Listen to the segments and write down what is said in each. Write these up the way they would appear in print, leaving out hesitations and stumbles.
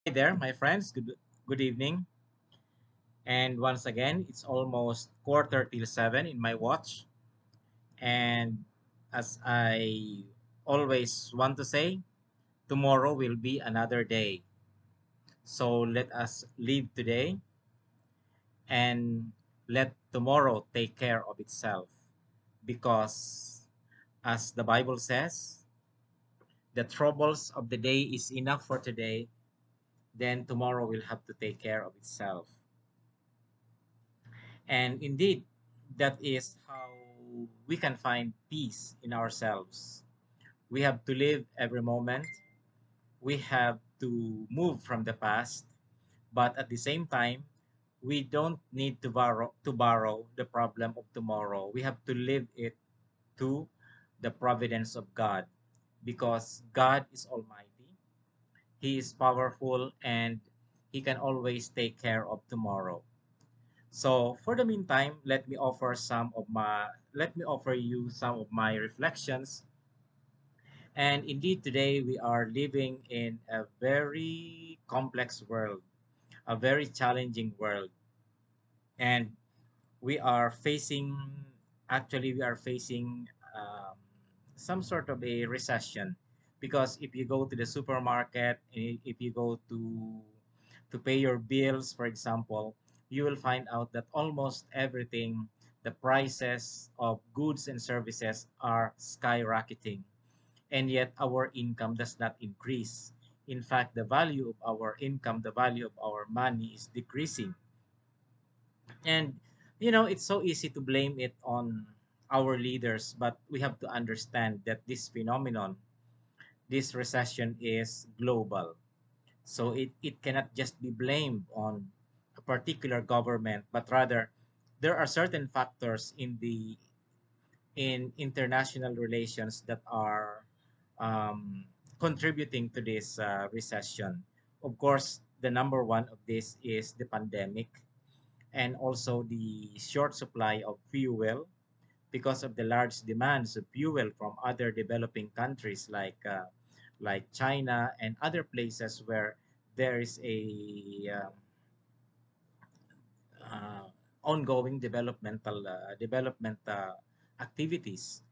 Hi there, my friends. Good evening. And once again, it's almost quarter till 7 in my watch. And as I always want to say, tomorrow will be another day. So let us live today and let tomorrow take care of itself. Because as the Bible says, the troubles of the day is enough for today, then tomorrow will have to take care of itself. And indeed, that is how we can find peace in ourselves. We have to live every moment. We have to move from the past, but at the same time, we don't need to borrow the problem of tomorrow. We have to live it to the providence of God because God is almighty. He is powerful and he can always take care of tomorrow. So for the meantime, let me offer you some of my reflections. And indeed today we are living in a very complex world, a very challenging world. And we are facing we are facing um, some sort of a recession because if you go to the supermarket, if you go to pay your bills, for example, you will find out that almost everything, the prices of goods and services are skyrocketing, and yet our income does not increase. In fact, the value of our income, the value of our money is decreasing. And it's so easy to blame it on our leaders, but we have to understand that this phenomenon, this recession, is global. So it cannot just be blamed on a particular government, but rather there are certain factors in international relations that are um, contributing to this recession. Of course, the number one of this is the pandemic and also the short supply of fuel because of the large demands of fuel from other developing countries like China and other places where there is a uh, ongoing development activities.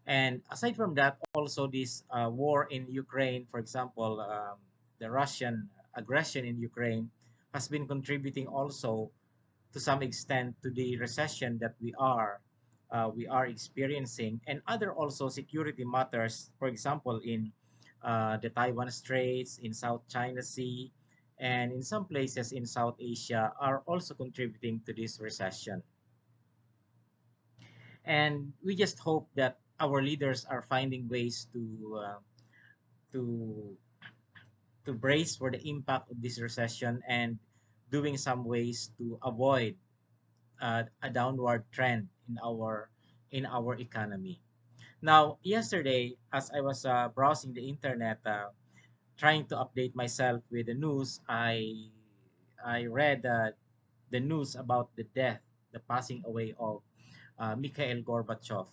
And aside from that, also this war in Ukraine, for example, the Russian aggression in Ukraine has been contributing also to some extent to the recession that we are experiencing, and other also security matters, for example in the Taiwan Straits, in South China Sea, and in some places in South Asia are also contributing to this recession. And we just hope that our leaders are finding ways to to brace for the impact of this recession and doing some ways to avoid a downward trend in our economy. Now, yesterday, as I was browsing the internet, trying to update myself with the news, I read the news about the passing away of Mikhail Gorbachev.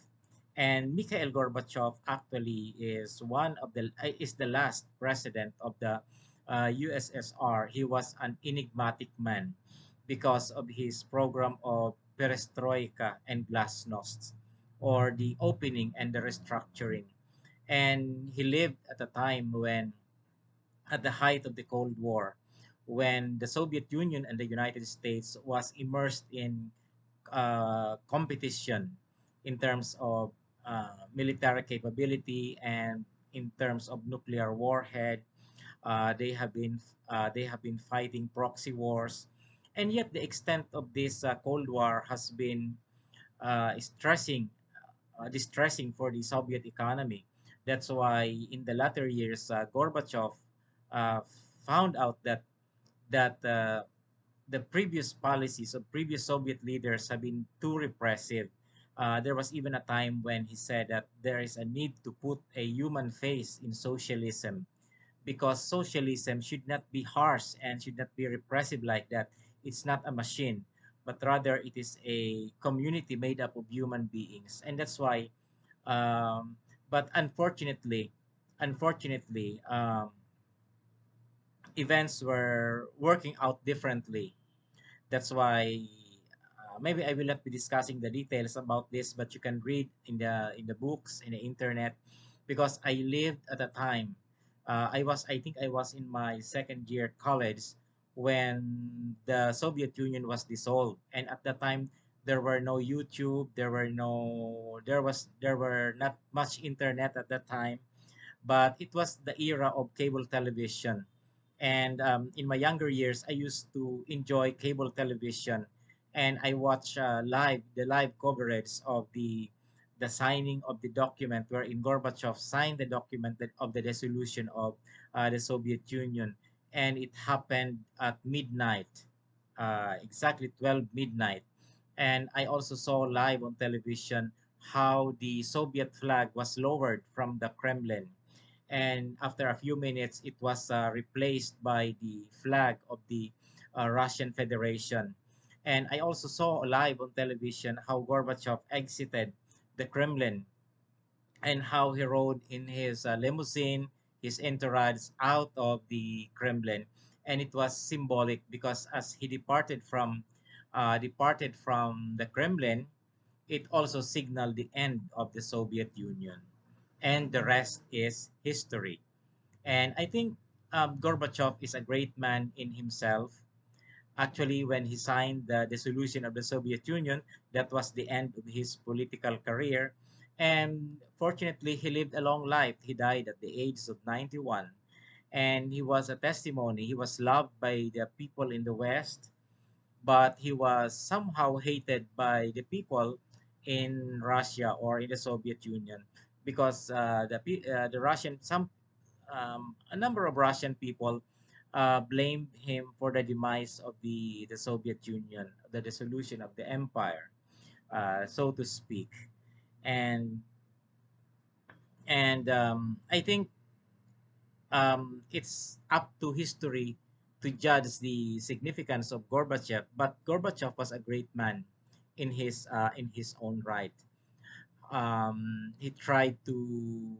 And Mikhail Gorbachev actually is the last president of the USSR. He was an enigmatic man because of his program of perestroika and glasnost, or the opening and the restructuring. And he lived at a time when, at the height of the Cold War, when the Soviet Union and the United States was immersed in competition in terms of military capability and in terms of nuclear warhead. They have been fighting proxy wars, and yet the extent of this Cold War has been distressing for the Soviet economy. That's why in the latter years, Gorbachev uh, found out that the previous policies of previous Soviet leaders have been too repressive. There was even a time when he said that there is a need to put a human face in socialism, because socialism should not be harsh and should not be repressive like that. It's not a machine, but rather it is a community made up of human beings. And that's why, but unfortunately, events were working out differently. That's why maybe I will not be discussing the details about this, but you can read in the books in the internet, because I lived at a time. I think I was in my second year college when the Soviet Union was dissolved, and at the time there were no YouTube, there were not much internet at that time, but it was the era of cable television. And in my younger years, I used to enjoy cable television, and I watch the live coverage of the signing of the document wherein Gorbachev signed the document of the dissolution of the Soviet Union, and it happened at midnight, exactly 12 midnight. And I also saw live on television how the Soviet flag was lowered from the Kremlin, and after a few minutes it was replaced by the flag of the Russian Federation. And I also saw live on television how Gorbachev exited the Kremlin, and how he rode in his limousine, his entourage out of the Kremlin. And it was symbolic because as he departed from the Kremlin, it also signaled the end of the Soviet Union. And the rest is history. And I think Gorbachev is a great man in himself. Actually, when he signed the dissolution of the Soviet Union, that was the end of his political career. And fortunately, he lived a long life. He died at the age of 91. And he was a testimony. He was loved by the people in the West, but he was somehow hated by the people in Russia or in the Soviet Union, because the Russian some a number of Russian people blamed him for the demise of the Soviet Union, the dissolution of the empire, so to speak. And I think it's up to history to judge the significance of Gorbachev. But Gorbachev was a great man in his own right. He tried to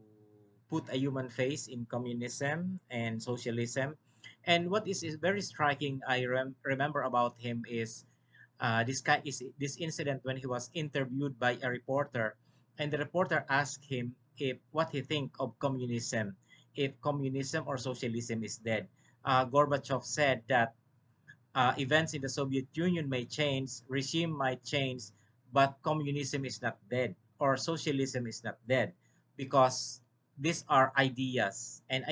put a human face in communism and socialism. And what is very striking, remember about him is this incident when he was interviewed by a reporter, and the reporter asked him if what he think of communism, if communism or socialism is dead. Gorbachev said that events in the Soviet Union may change, regime might change, but communism is not dead or socialism is not dead, because these are ideas, and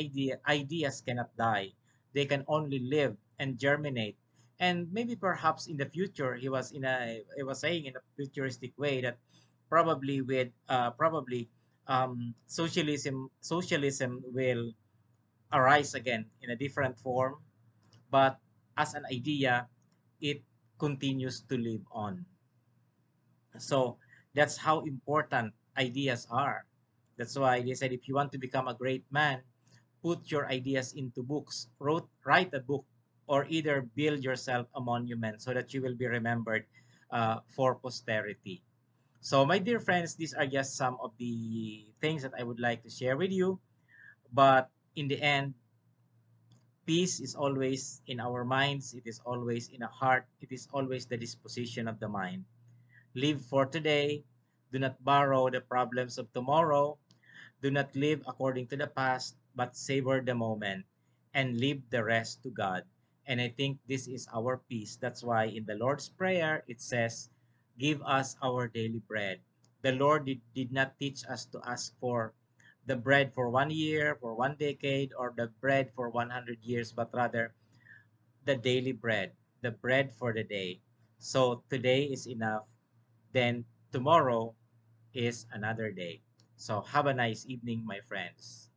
ideas cannot die. They can only live and germinate. And maybe perhaps in the future, he was saying in a futuristic way that probably socialism will arise again in a different form, but as an idea, it continues to live on. So that's how important ideas are. That's why they said if you want to become a great man, put your ideas into books, write a book, or either build yourself a monument so that you will be remembered for posterity. So, my dear friends, these are just some of the things that I would like to share with you. But in the end, peace is always in our minds, it is always in our heart, it is always the disposition of the mind. Live for today, do not borrow the problems of tomorrow, do not live according to the past, but savor the moment and leave the rest to God. And I think this is our peace. That's why in the Lord's Prayer it says, give us our daily bread. The Lord did not teach us to ask for the bread for 1 year, for 1 decade, or the bread for 100 years, but rather the daily bread, the bread for the day. So today is enough, then tomorrow is another day. So have a nice evening, my friends.